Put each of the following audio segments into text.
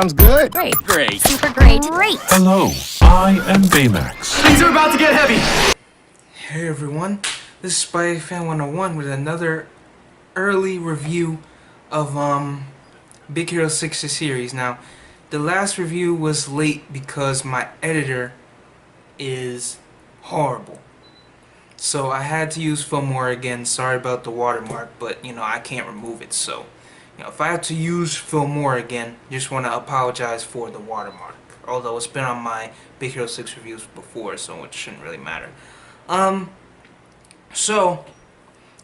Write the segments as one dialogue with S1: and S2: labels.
S1: Sounds good.
S2: Great.
S3: Great.
S2: Super great. Great.
S4: Hello, I am Baymax.
S3: Things are about to get heavy.
S5: Hey everyone, this is Spy Fan 101 with another early review of Big Hero 6 series. Now, the last review was late because my editor is horrible. So I had to use Fillmore again. Sorry about the watermark, but you know, I can't remove it. So, you know, if I have to use Fillmore again, just want to apologize for the watermark. Although it's been on my Big Hero 6 reviews before, so it shouldn't really matter. So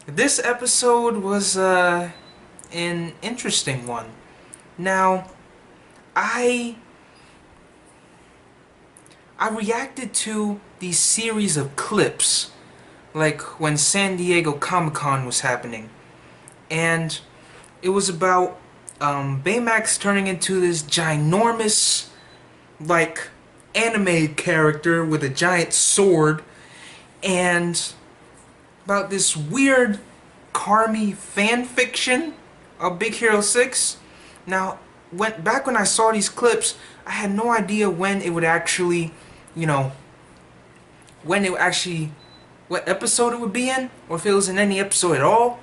S5: this episode was an interesting one. Now, I reacted to these series of clips, like when San Diego Comic-Con was happening, and it was about Baymax turning into this ginormous, like, anime character with a giant sword, and about this weird Carmi fanfiction of Big Hero 6. Now, back when I saw these clips, I had no idea when it would actually, you know, what episode it would be in, or if it was in any episode at all.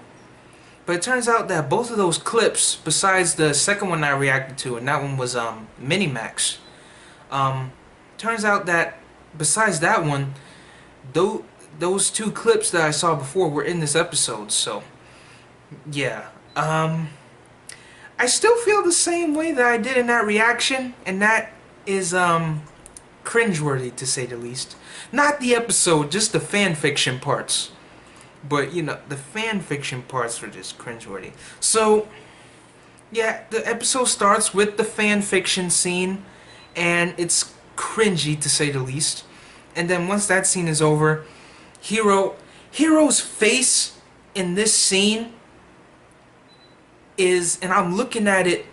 S5: But it turns out that both of those clips, besides the second one I reacted to, and that one was Minimax, turns out that besides that one, those two clips that I saw before were in this episode. So yeah, I still feel the same way that I did in that reaction, and that is cringeworthy, to say the least. Not the episode, just the fanfiction parts. But you know, the fanfiction parts were just cringeworthy. So yeah, the episode starts with the fanfiction scene, and it's cringy, to say the least. And then once that scene is over, Hero's face in this scene is, and I'm looking at it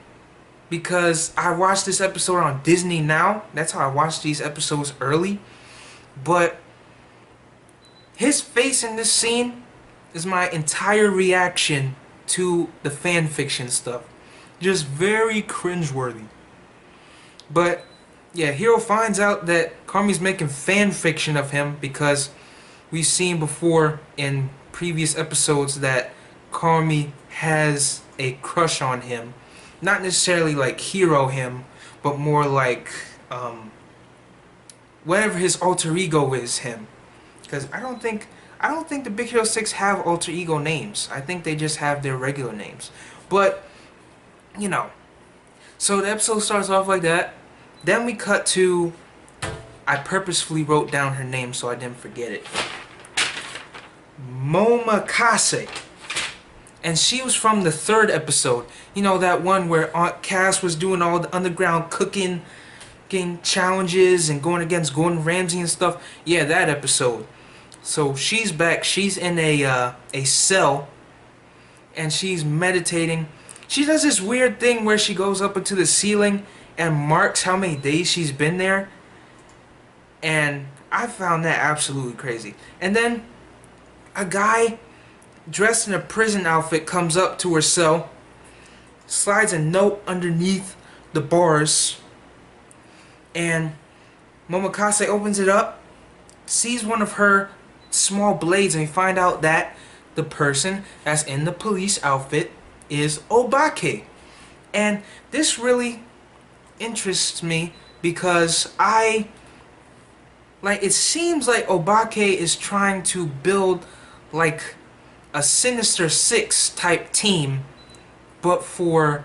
S5: because I watched this episode on Disney Now. That's how I watch these episodes early. But his face in this scene is my entire reaction to the fanfiction stuff. Just very cringeworthy. But yeah, Hero finds out that Carmi's making fanfiction of him because we've seen before in previous episodes that Carmi has a crush on him. Not necessarily like Hero him, but more like whatever his alter ego is him. Because I don't think the Big Hero 6 have alter ego names. I think they just have their regular names. But you know, so the episode starts off like that. Then we cut to, I purposefully wrote down her name so I didn't forget it, Momakase. And she was from the third episode. You know, that one where Aunt Cass was doing all the underground cooking, getting challenges and going against Gordon Ramsay and stuff. Yeah, that episode. So she's back. She's in a cell, and she's meditating. She does this weird thing where she goes up into the ceiling and marks how many days she's been there. And I found that absolutely crazy. And then a guy dressed in a prison outfit comes up to her cell, slides a note underneath the bars, and Momakase opens it up, sees one of her small blades, and we find out that the person that's in the police outfit is Obake. And this really interests me because it seems like Obake is trying to build like a Sinister Six type team, but for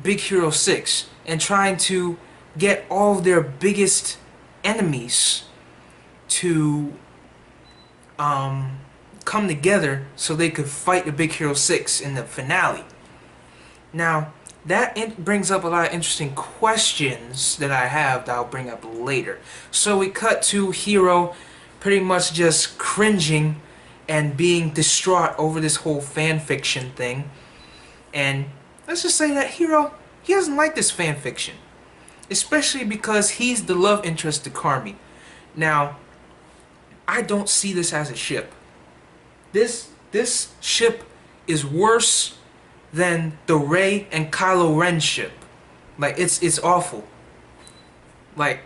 S5: Big Hero 6, and trying to get all of their biggest enemies to come together so they could fight the Big Hero 6 in the finale. Now, that brings up a lot of interesting questions that I have that I'll bring up later. So we cut to Hero pretty much just cringing and being distraught over this whole fanfiction thing. And let's just say that Hero, he doesn't like this fanfiction. Especially because he's the love interest to Carmi. Now, I don't see this as a ship. This ship is worse than the Rey and Kylo Ren ship. Like it's awful. Like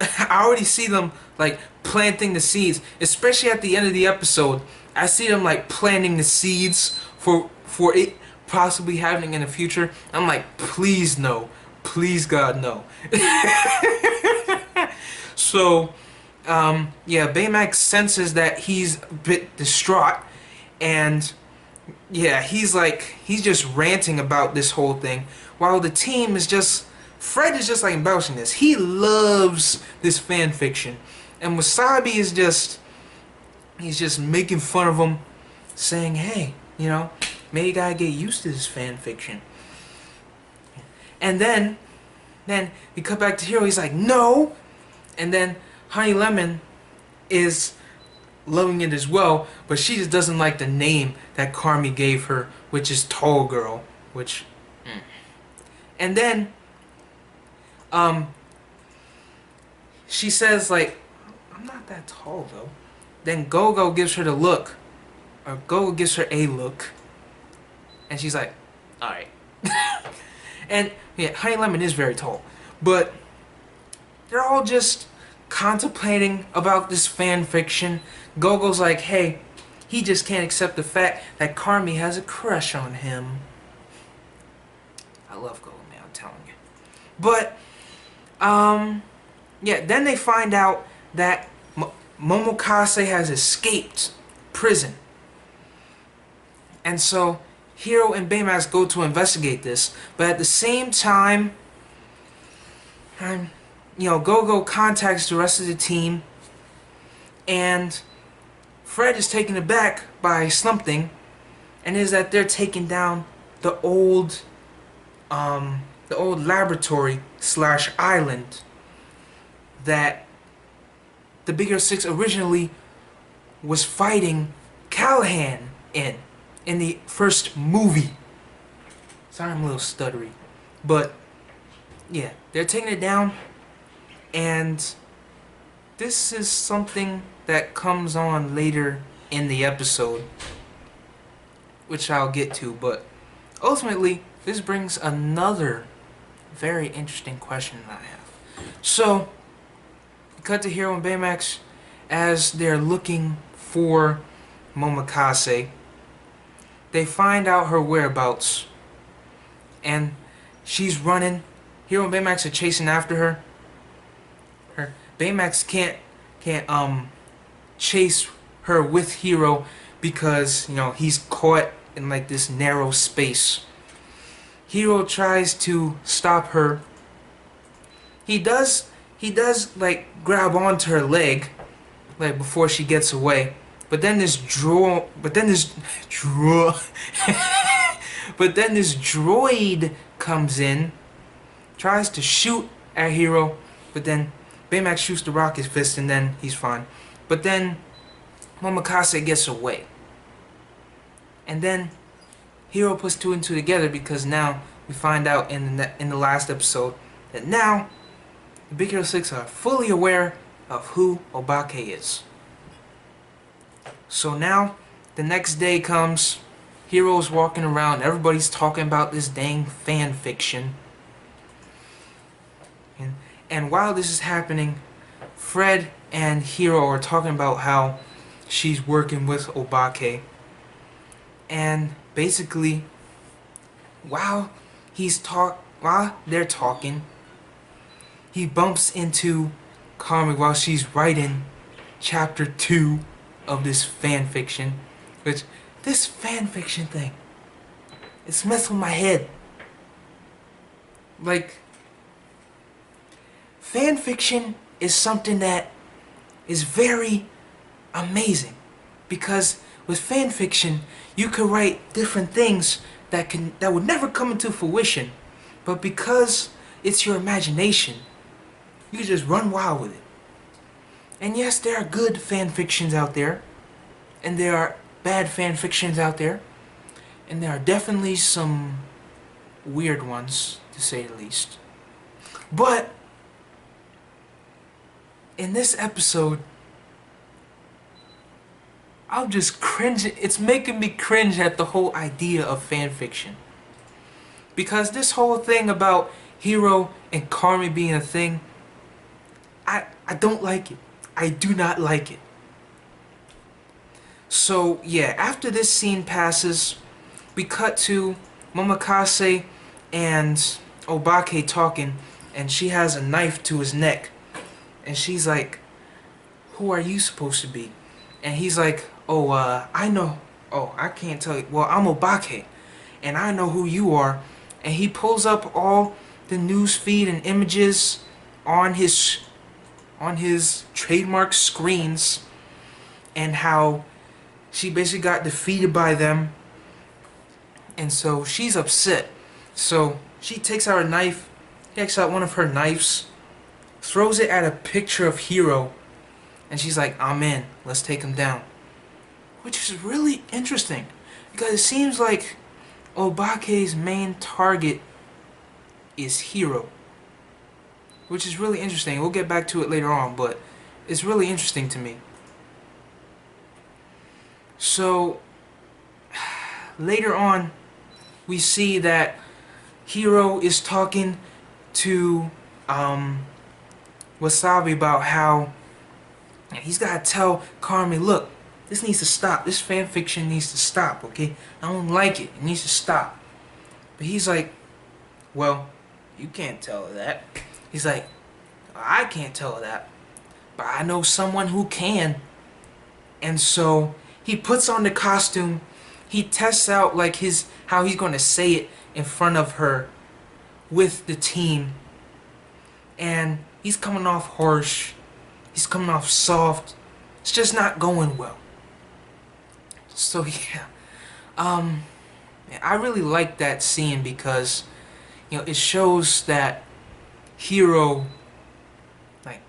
S5: I already see them like planting the seeds, especially at the end of the episode. I see them like planting the seeds for it possibly happening in the future. I'm like, please no, please God no. So, yeah, Baymax senses that he's a bit distraught, and yeah, he's just ranting about this whole thing, while the team is just, Fred is just like embellishing this. He loves this fan fiction, and Wasabi is just, he's just making fun of him, saying, hey, you know, maybe you gotta get used to this fan fiction. And then we cut back to Hiro. He's like, no. And then Honey Lemon is loving it as well, but she just doesn't like the name that Carmi gave her, which is Tall Girl. Which, and then, she says like, I'm not that tall though. Then Gogo gives her the look, or Gogo gives her a look, and she's like, all right. And yeah, Honey Lemon is very tall, but they're all just contemplating about this fan fiction. Gogo's like, hey, he just can't accept the fact that Carmi has a crush on him. I love Gogo, man, I'm telling you. But, yeah, then they find out that Momokase has escaped prison. And so Hiro and Baymax go to investigate this, but at the same time, you know, Gogo contacts the rest of the team, and Fred is taken aback by something, and is that they're taking down the old laboratory / island that the Big Hero 6 originally was fighting Callahan in the first movie. Sorry, I'm a little stuttery, but yeah, they're taking it down, and this is something that comes on later in the episode, which I'll get to, but ultimately this brings another very interesting question that I have. So, cut to Hiro and Baymax as they're looking for Momokase. They find out her whereabouts, and she's running. Hiro and Baymax are chasing after her. Baymax can't chase her with Hiro because, you know, he's caught in like this narrow space. Hiro tries to stop her. He does like grab onto her leg like before she gets away. But then this droid comes in, tries to shoot at Hiro, but then Baymax shoots the rocket fist, and then he's fine. But then Momokase gets away, and then Hiro puts two and two together, because now we find out in the last episode that now the Big Hero 6 are fully aware of who Obake is. So now the next day comes, Hiro's walking around, everybody's talking about this dang fan fiction. And while this is happening, Fred and Hiro are talking about how she's working with Obake. And basically, while they're talking, he bumps into Carmi while she's writing chapter 2 of this fan fiction. Which, this fan fiction thing, it's messing with my head. Like, fan fiction is something that is very amazing, because with fan fiction you can write different things that would never come into fruition, but because it's your imagination, you can just run wild with it. And yes, there are good fan fictions out there, and there are bad fan fictions out there, and there are definitely some weird ones, to say the least. But in this episode, I'm just cringing. It's making me cringe at the whole idea of fan fiction, Because this whole thing about Hiro and Carmi being a thing, I don't like it. I do not like it. So yeah, after this scene passes, we cut to Momokaze and Obake talking, and she has a knife to his neck. And she's like, who are you supposed to be? And he's like, oh, I know. Oh, I can't tell you. Well, I'm Obake, and I know who you are. And he pulls up all the news feed and images on his trademark screens, and how she basically got defeated by them. And so she's upset. So she takes out a knife, takes out one of her knives, throws it at a picture of Hiro, and she's like, I'm in, let's take him down. Which is really interesting, because it seems like Obake's main target is Hiro. Which is really interesting. We'll get back to it later on, but it's really interesting to me. So, later on, we see that Hiro is talking to Wasabi about how he's got to tell Carmi, look, this needs to stop. This fanfiction needs to stop, okay? I don't like it. It needs to stop. But he's like, well, you can't tell her that. He's like, I can't tell her that, but I know someone who can. And so he puts on the costume. He tests out like how he's going to say it in front of her with the team. And he's coming off harsh. He's coming off soft. It's just not going well. So yeah, I really like that scene because, you know, it shows that Hiro, like,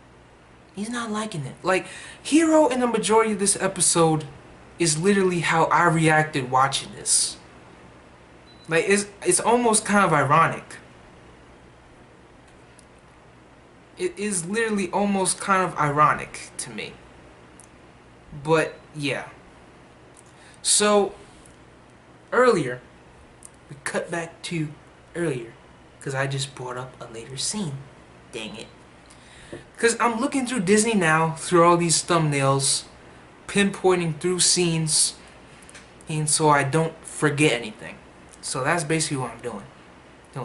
S5: he's not liking it. Like, Hiro in the majority of this episode is literally how I reacted watching this. Like, it's almost kind of ironic. It is literally almost kind of ironic to me. But yeah. So earlier, we cut back to earlier, because I just brought up a later scene. Dang it. Because I'm looking through Disney now, through all these thumbnails, pinpointing through scenes, and so I don't forget anything. So that's basically what I'm doing.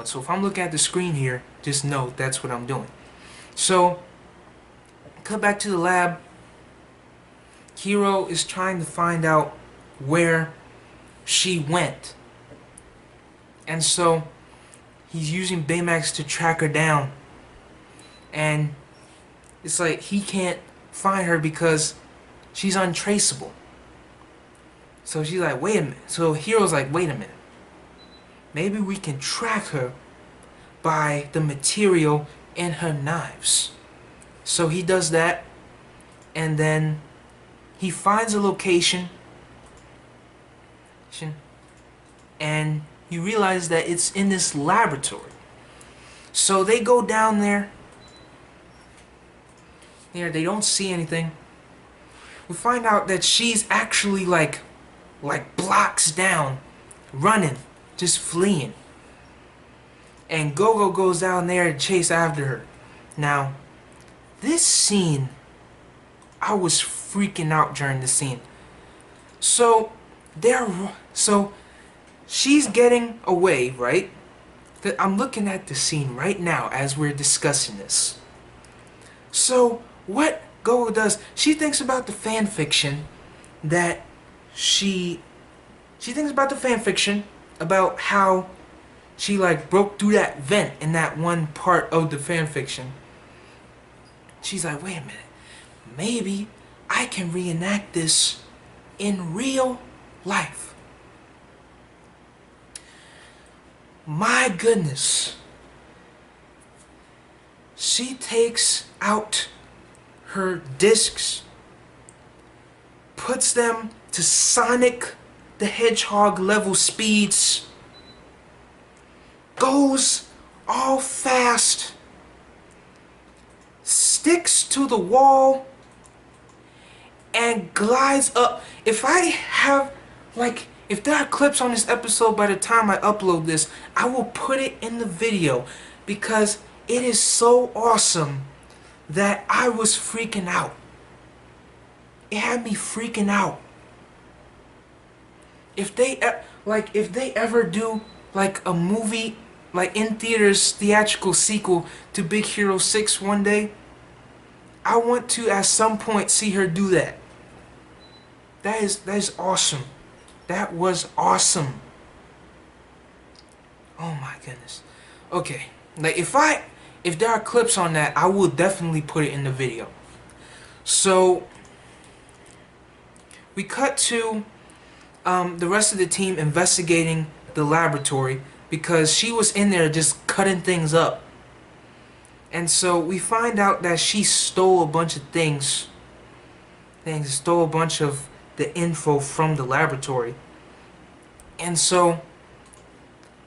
S5: So if I'm looking at the screen here, just know that's what I'm doing. So, cut back to the lab. Hiro is trying to find out where she went. And so, he's using Baymax to track her down. And it's like he can't find her because she's untraceable. So she's like, wait a minute. So Hiro's like, wait a minute. Maybe we can track her by the material in her knives. So he does that, and then he finds a location, and you realize that it's in this laboratory. So they go down there. They don't see anything. We find out that she's actually like blocks down, running, just fleeing. And Gogo goes down there to chase after her. Now, this scene, I was freaking out during the scene. So she's getting away, right? I'm looking at the scene right now as we're discussing this. So what Gogo does, she thinks about the fanfiction that she thinks about the fanfiction about how she like broke through that vent in that one part of the fanfiction. She's like, wait a minute, maybe I can reenact this in real life. My goodness. She takes out her discs, puts them to Sonic the Hedgehog level speeds, goes all fast, sticks to the wall, and glides up. If I have like If there are clips on this episode by the time I upload this, I will put it in the video because it is so awesome that I was freaking out. It had me freaking out. If they ever do like a movie, like in theaters, theatrical sequel to Big Hero 6 one day, I want to at some point see her do that. That is awesome. That was awesome. Oh my goodness. Okay, like if there are clips on that, I will definitely put it in the video. So we cut to the rest of the team investigating the laboratory because she was in there just cutting things up. And so we find out that she stole a bunch of things. Stole a bunch of the info from the laboratory. And so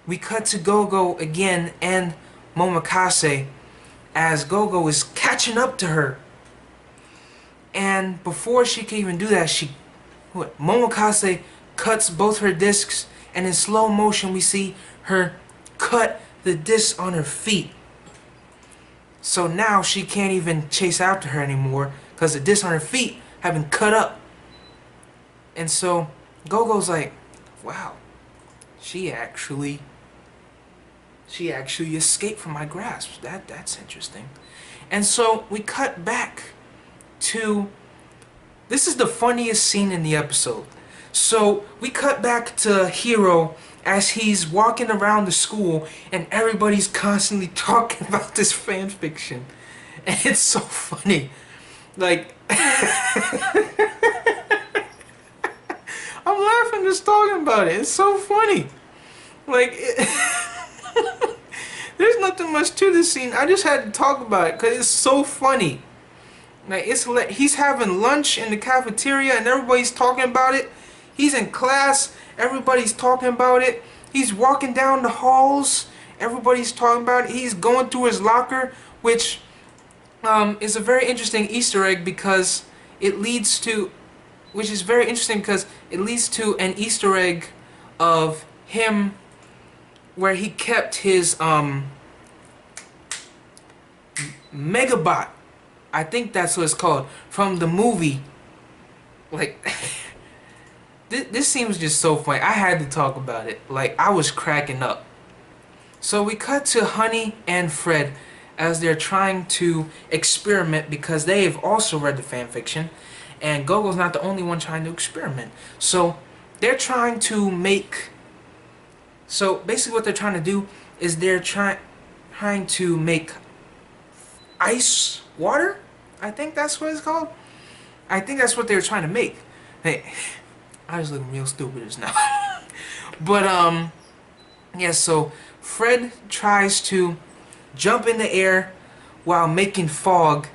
S5: we cut to Gogo again and Momokase as Gogo is catching up to her. And before she can even do that, Momokase cuts both her discs, and in slow motion we see her cut the disc on her feet. So now she can't even chase after her anymore because the discs on her feet have been cut up. And so Gogo's like, wow, she actually escaped from my grasp. That's interesting. And so we cut back to, this is the funniest scene in the episode. So we cut back to Hiro as he's walking around the school and everybody's constantly talking about this fan fiction. And it's so funny. Like I'm laughing just talking about it. It's so funny. Like there's nothing much to this scene. I just had to talk about it because it's so funny. Like he's having lunch in the cafeteria and everybody's talking about it. He's in class, everybody's talking about it. He's walking down the halls, everybody's talking about it. He's going through his locker, which is a very interesting Easter egg because it leads to, an Easter egg of him where he kept his Megabot. I think that's what it's called from the movie. Like this scene was just so funny. I had to talk about it. Like I was cracking up. So we cut to Honey and Fred as they're trying to experiment because they've also read the fan fiction, and Gogo's not the only one trying to experiment. So they're trying to make. So basically, what they're trying to do is they're trying to make ice water. I think that's what it's called. I think that's what they were trying to make. Hey, I was looking real stupid just now. But yeah. So Fred tries to jump in the air while making fog,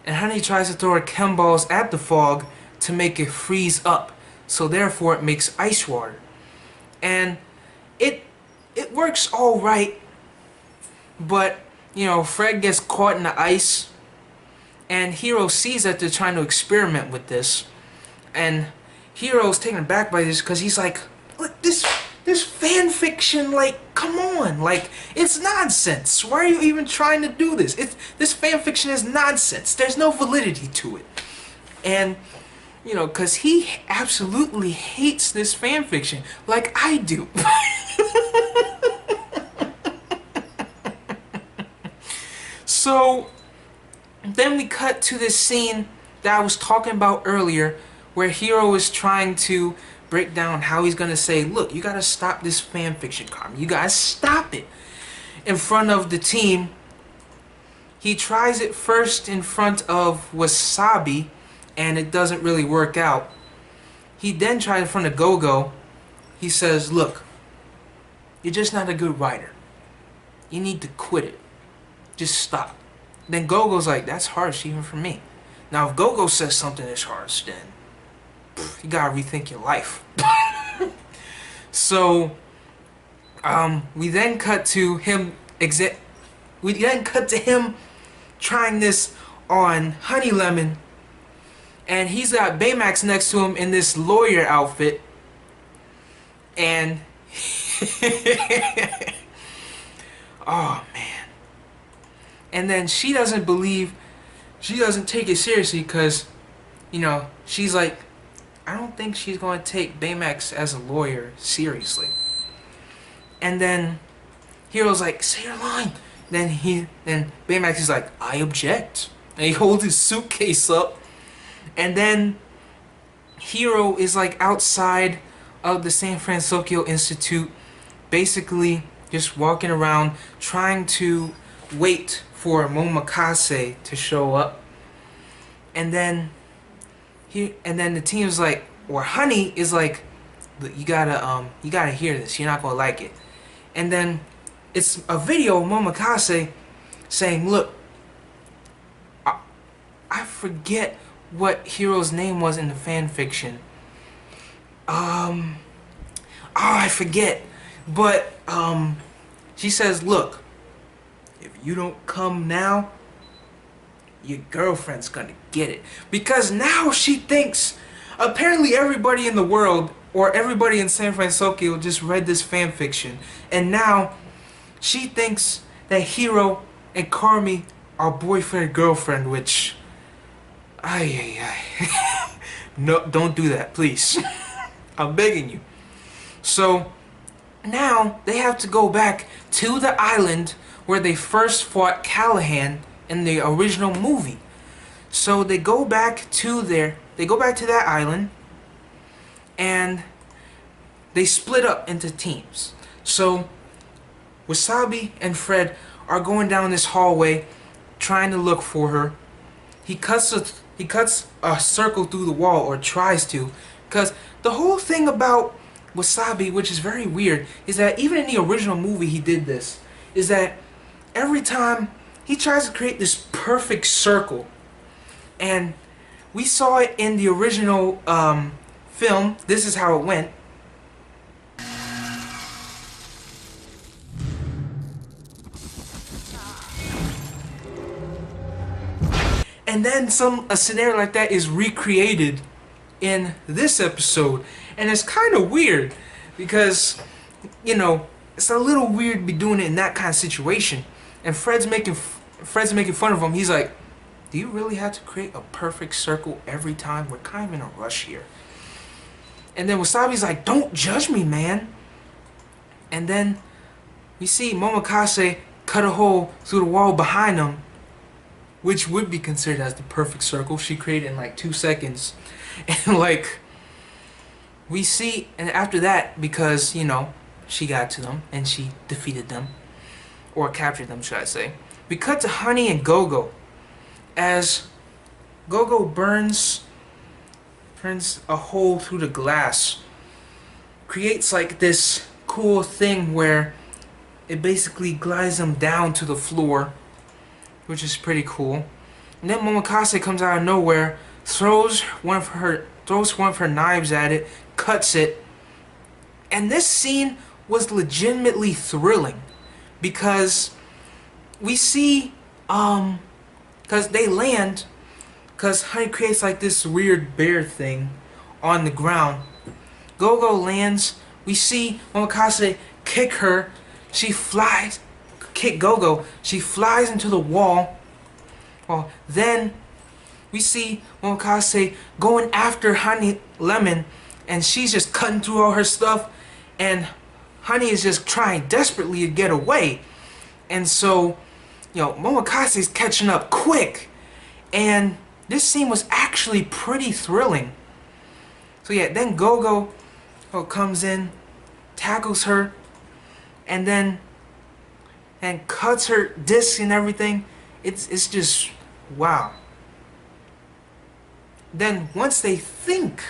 S5: and Honey tries to throw her chem balls at the fog to make it freeze up. So therefore, it makes ice water, and it works all right. But you know, Fred gets caught in the ice. And Hiro sees that they're trying to experiment with this, and Hiro's taken aback by this because he's like, "Look, this fan fiction, like, come on, like, it's nonsense. Why are you even trying to do this? This fan fiction is nonsense. There's no validity to it." And you know, because he absolutely hates this fan fiction, like I do. So then we cut to this scene that I was talking about earlier where Hiro is trying to break down how he's gonna say, look, you gotta stop this fan fiction, Carmen. You gotta stop it in front of the team. He tries it first in front of Wasabi and it doesn't really work out. He then tries in front of Gogo. He says, look, you're just not a good writer. You need to quit it. Just stop. Then Gogo's like, that's harsh even for me. Now if Gogo says something that's harsh, then you gotta rethink your life. So we then cut to him trying this on Honey Lemon, and he's got Baymax next to him in this lawyer outfit, And oh man. And then she doesn't take it seriously because, you know, she's like, I don't think she's going to take Baymax as a lawyer seriously. And then Hero's like, say your line. Then Baymax is like, I object. And he holds his suitcase up. And then Hero is like outside of the San Francisco Institute, basically just walking around trying to wait for Momomakase to show up. And then the team's like, or Honey is like, you gotta hear this, you're not gonna like it. And then it's a video of Momomakase saying, look, I forget what Hero's name was in the fan fiction. I forget. But she says, look, if you don't come now, your girlfriend's gonna get it. Because now she thinks, apparently everybody in the world, or everybody in San Francisco just read this fan fiction. And now she thinks that Hero and Carmi are boyfriend and girlfriend, which, no, don't do that, please. I'm begging you. So now they have to go back to the island where they first fought Callahan in the original movie. So they go back to that island, and they split up into teams. So Wasabi and Fred are going down this hallway trying to look for her. He cuts a circle through the wall, or tries to, because the whole thing about Wasabi, which is very weird, is that even in the original movie he did this, is that every time he tries to create this perfect circle. And we saw it in the original film. This is how it went. And then a scenario like that is recreated in this episode. And it's kind of weird because, you know, it's a little weird to be doing it in that kind of situation. And Fred's making fun of him. He's like, do you really have to create a perfect circle every time? We're kind of in a rush here. And then Wasabi's like, don't judge me, man. And then we see Momomakase cut a hole through the wall behind him, which would be considered as the perfect circle she created in like 2 seconds. And like, we see, and after that, because, you know, she got to them and she defeated them, or captured them, should I say, we cut to Honey and Gogo as Gogo burns a hole through the glass, creates like this cool thing where it basically glides them down to the floor, which is pretty cool. And then Momomakase comes out of nowhere, throws one of her knives at it, cuts it. And this scene was legitimately thrilling because we see because they land, because Honey creates like this weird bear thing on the ground. Gogo lands, we see Momomakase kick her, she flies, kick Gogo, she flies into the wall. Well, then we see Momomakase going after Honey Lemon, and she's just cutting through all her stuff, and Honey is just trying desperately to get away. And so, you know, Momakase's catching up quick, and this scene was actually pretty thrilling. So yeah, then Gogo comes in, tackles her, and then cuts her disc and everything. It's just wow. Then once they think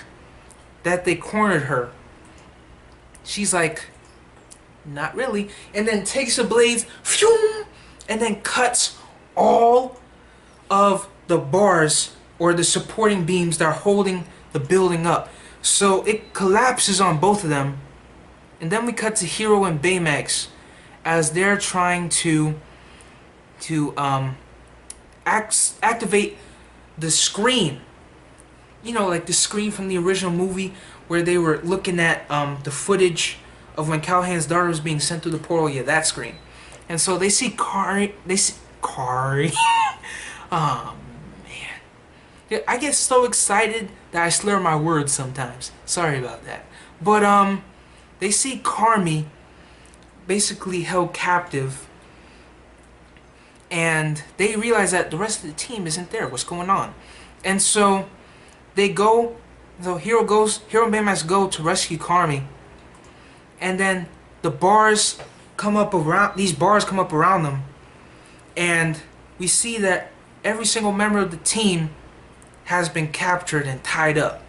S5: that they cornered her, she's like, not really, and then takes the blades, phew, and then cuts all of the bars or the supporting beams that are holding the building up. So it collapses on both of them. And then we cut to Hero and Baymax as they're trying to activate the screen you know, like the screen from the original movie where they were looking at the footage of when Callahan's daughter was being sent through the portal. Yeah, that screen. And so they see Kari. They see Kari. Oh man, yeah, I get so excited that I slur my words sometimes. Sorry about that. But they see Carmi basically held captive, and they realize that the rest of the team isn't there. What's going on? And so they go. So Hero and Baymax go to rescue Carmi, and then the bars come up around. These bars come up around them, and we see that every single member of the team has been captured and tied up.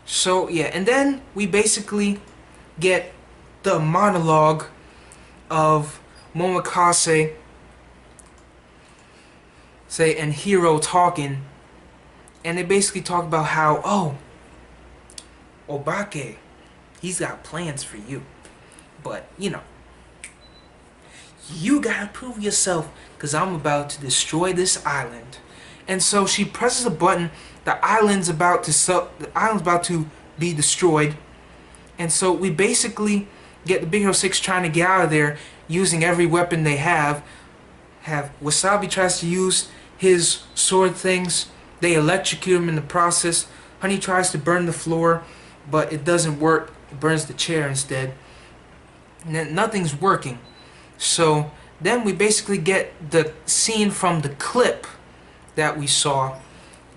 S5: So yeah, and then we basically get the monologue of Momokase and Hero talking, and they basically talk about how, oh, Obake, he's got plans for you, but you know, you gotta prove yourself, because I'm about to destroy this island. And so she presses a button. The island's about to be destroyed. And so we basically get the Big Hero 6 trying to get out of there using every weapon they have. Wasabi tries to use his sword things. They electrocute him in the process. Honey tries to burn the floor, but it doesn't work. It burns the chair instead. And then nothing's working. So then we basically get the scene from the clip that we saw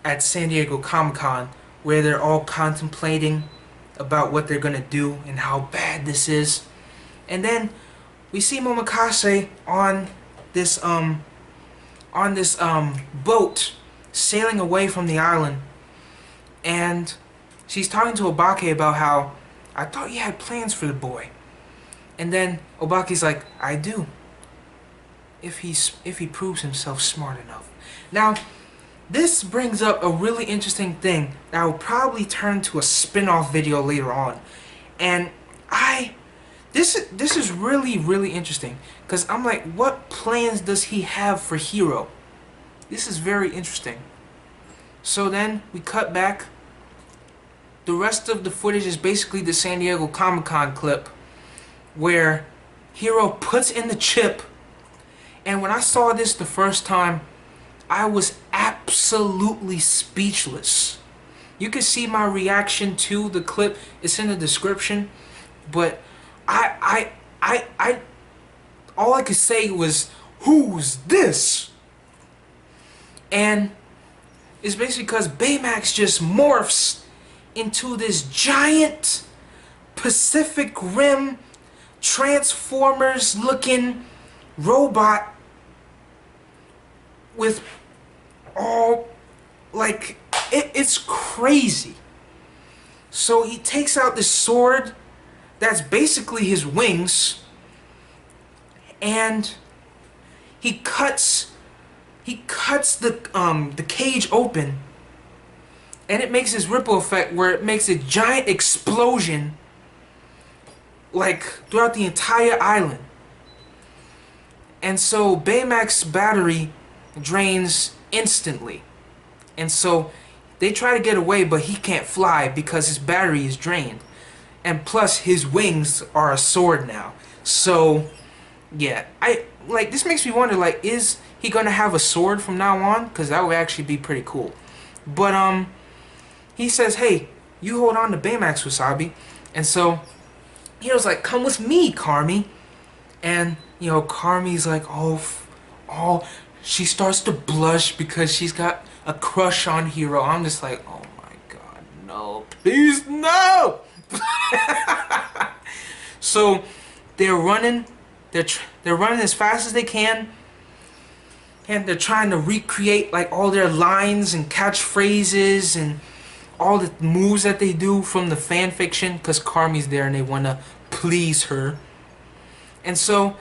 S5: at San Diego Comic-Con, where they're all contemplating about what they're gonna do and how bad this is. And then we see Momokase on this boat sailing away from the island, and she's talking to Obake about how, I thought you had plans for the boy. And then Obake's like, I do, if he proves himself smart enough. Now, this brings up a really interesting thing that will probably turn to a spin-off video later on. And this is really interesting, because I'm like, what plans does he have for Hero? This is very interesting. So then we cut back. The rest of the footage is basically the San Diego Comic-Con clip where Hero puts in the chip. And when I saw this the first time, I was absolutely speechless. You can see my reaction to the clip. It's in the description. But all I could say was, who's this? And it's basically because Baymax just morphs into this giant Pacific Rim Transformers looking robot with all, like, it's crazy. So he takes out this sword that's basically his wings, and he cuts the cage open, and it makes this ripple effect where it makes a giant explosion like throughout the entire island. And so Baymax's battery drains instantly, and so they try to get away, but he can't fly because his battery is drained, and plus his wings are a sword now. So yeah, this makes me wonder, like, is he gonna have a sword from now on? Because that would actually be pretty cool. But he says, hey, you hold on to Baymax, Wasabi. And so Hero's like, come with me, Carmi. And you know, Carmi's like, oh, she starts to blush because she's got a crush on Hero. I'm just like, oh my god, no, please, no. So they're running as fast as they can, and they're trying to recreate like all their lines and catchphrases and all the moves that they do from the fan fiction, because Carmi's there and they want to please her. And so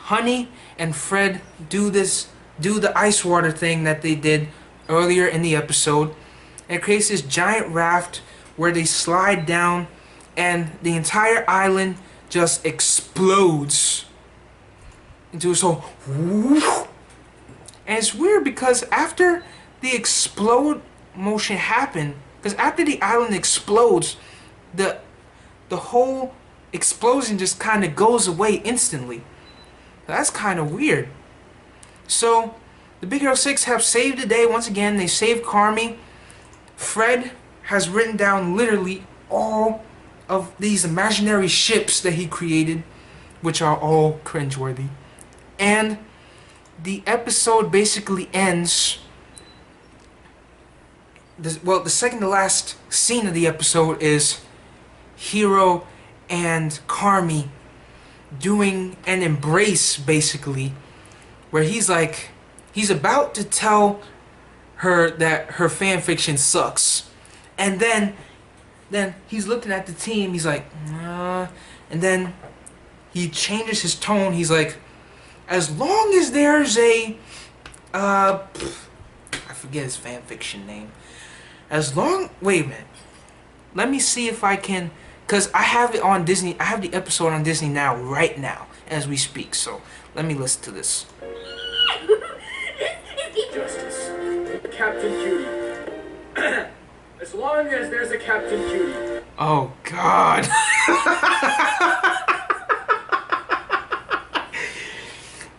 S5: Honey and Fred do the ice water thing that they did earlier in the episode, and it creates this giant raft where they slide down, and the entire island just explodes into this whole whoosh. And it's weird because after they explode, motion happen, because after the island explodes, the whole explosion just kind of goes away instantly. That's kind of weird. So the Big Hero 6 have saved the day once again. They saved Carmi. Fred has written down literally all of these imaginary ships that he created, which are all cringeworthy. And the episode basically ends. Well, the second to last scene of the episode is Hiro and Carmi doing an embrace, basically, where he's about to tell her that her fanfiction sucks, and then he's looking at the team, he's like, and then he changes his tone, he's like, as long as there's a I forget his fanfiction name, wait a minute, let me see if I can, because I have it on Disney. I have the episode on Disney now, right now, as we speak. So let me listen to this.
S1: Justice. Captain Cutie. As long as there's a Captain Cutie.
S5: Oh, God.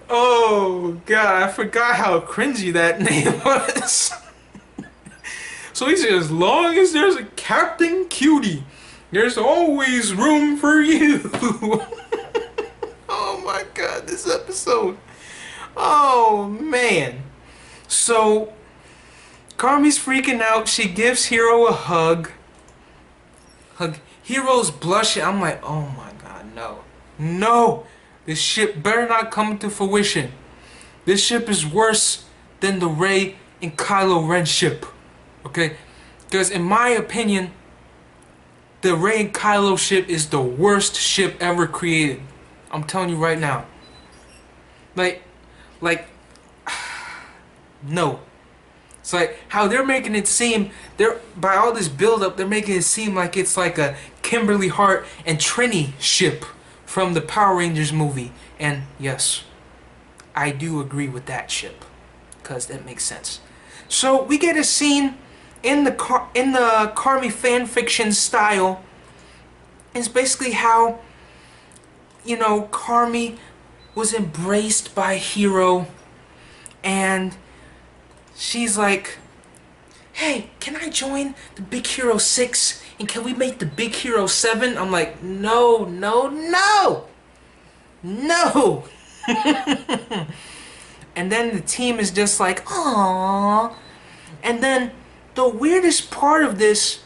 S5: Oh, God. I forgot how cringy that name was. So he said, as long as there's a Captain Cutie, there's always room for you. Oh my God, this episode. Oh man. So Carmi's freaking out. She gives Hiro a hug. Hiro's blushing. I'm like, oh my God, no. No. This ship better not come to fruition. This ship is worse than the Rey and Kylo Ren ship. Okay? Because in my opinion, the Rey and Kylo ship is the worst ship ever created. I'm telling you right now. Like, no. It's like how they're making it seem, by all this build-up, they're making it seem like it's like a Kimberly Hart and Trini ship from the Power Rangers movie. And yes, I do agree with that ship, because that makes sense. So we get a scene in the Carmi fanfiction style. It's basically how, you know, Carmi was embraced by Hiro, and she's like, hey, can I join the Big Hero 6 and can we make the Big Hero 7? I'm like, no, no, no, no. And then the team is just like, aww. And then the weirdest part of this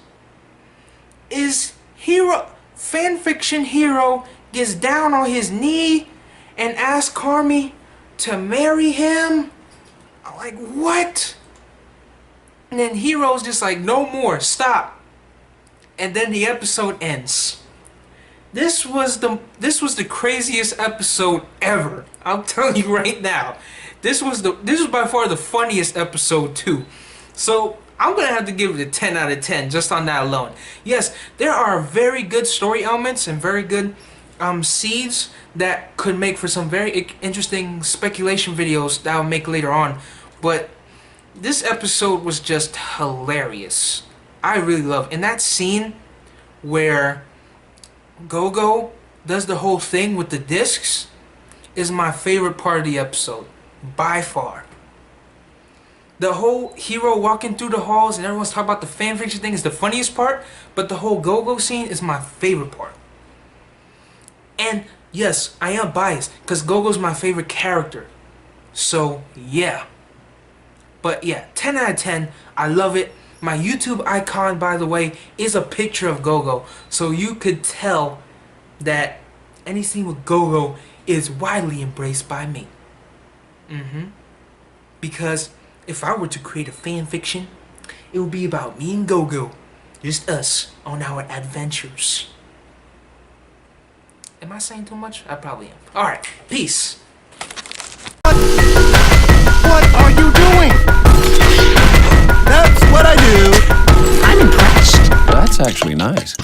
S5: is fanfiction Hiro gets down on his knee and asks Carmi to marry him. I'm like, what? And then Hiro's just like, no more, stop. And then the episode ends. This was the craziest episode ever. I'm telling you right now. This was by far the funniest episode too. So I'm gonna have to give it a 10 out of 10 just on that alone. Yes, there are very good story elements and very good seeds that could make for some very interesting speculation videos that I'll make later on. But this episode was just hilarious. I really love it. And that scene where Gogo does the whole thing with the discs is my favorite part of the episode, by far. The whole Hiro walking through the halls and everyone's talking about the fanfiction thing is the funniest part, but the whole Gogo scene is my favorite part. And yes, I am biased because Gogo's my favorite character. So yeah. But yeah, 10 out of 10. I love it. My YouTube icon, by the way, is a picture of Gogo. So you could tell that any scene with Gogo is widely embraced by me. Because if I were to create a fan fiction, it would be about me and Gogo. Just us on our adventures. Am I saying too much? I probably am. Alright, peace.
S2: What are you doing? That's what I do.
S4: I'm impressed. That's actually nice.